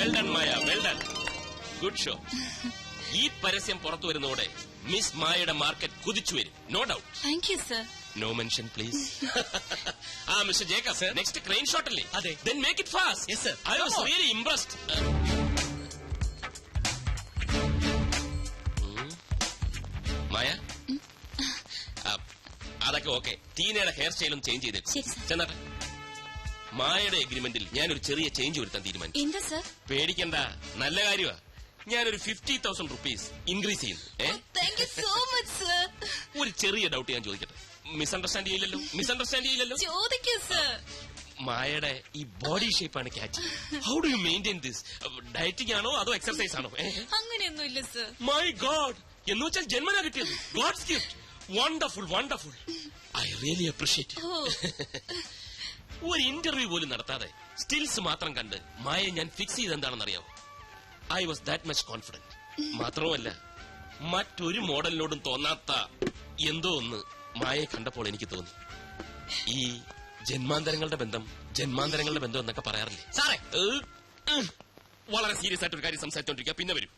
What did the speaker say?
Well done Maya, well done. Good show. ഈ പരസ്യം പുറത്തു വരുന്നതോടെ മിസ് മായയുടെ മാർക്കറ്റ് കുതിച്ചു വരും. No doubt. Thank you sir. No mention please. Mister Jacob, next crane shot അല്ലേ? അതെ. Then make it fast. Yes, sir. I was really impressed. മായ, അതൊക്കെ ഓക്കെ. ടീനയുടെ ഹെയർ സ്റ്റൈലും ചേഞ്ച് ചെയ്തേക്കും. ചെന്നാട്ടെ. മായയുടെ എഗ്രിമെന്റിൽ ഞാനൊരു ചെറിയ ചേഞ്ച് വരുത്താൻ തീരുമാനിച്ചു. എന്താ സർ? പേടിക്കണ്ട, നല്ല കാര്യമാ. ഞാനൊരു 50,000 rupees ഇൻക്രീസ് ചെയ്യുന്നു. Thank you so much sir. ഒരു ചെറിയ ഡൗട്ട് ഞാൻ ചോദിക്കട്ടെ? മിസ്അണ്ടർസ്റ്റാൻഡ് ചെയ്യില്ലല്ലോ? ചോദിക്കൂ സർ. മായയുടെ ഈ ബോഡി ഷേപ്പാണ് catch. How do you maintain this? Dieting ആണോ അതോ എക്സർസൈസ് ആണോ? അങ്ങനെയൊന്നുമില്ല സർ. മൈ ഗോഡ്, എന്ന് വെച്ചാൽ ജന്മനാ കിട്ടിയത്. God's gift. Wonderful, wonderful. I really appreciate. ഒരു ഇന്റർവ്യൂ പോലും നടത്താതെ സ്റ്റിൽസ് മാത്രം കണ്ട് മായ ഞാൻ ഫിക്സ് ചെയ്ത് എന്താണെന്ന് അറിയാവോ? I was that much confident. മാത്രവുമല്ല, മറ്റൊരു മോഡലിനോടും തോന്നാത്ത എന്തോ ഒന്ന് മായയെ കണ്ടപ്പോൾ എനിക്ക് തോന്നി. ഈ ജന്മാന്തരങ്ങളുടെ ബന്ധം എന്നൊക്കെ പറയാറില്ലേ സാറേ? വളരെ സീരിയസ് ആയിട്ടൊരു കാര്യം സംസാരിച്ചോണ്ടിരിക്കുക. പിന്നെ വരും.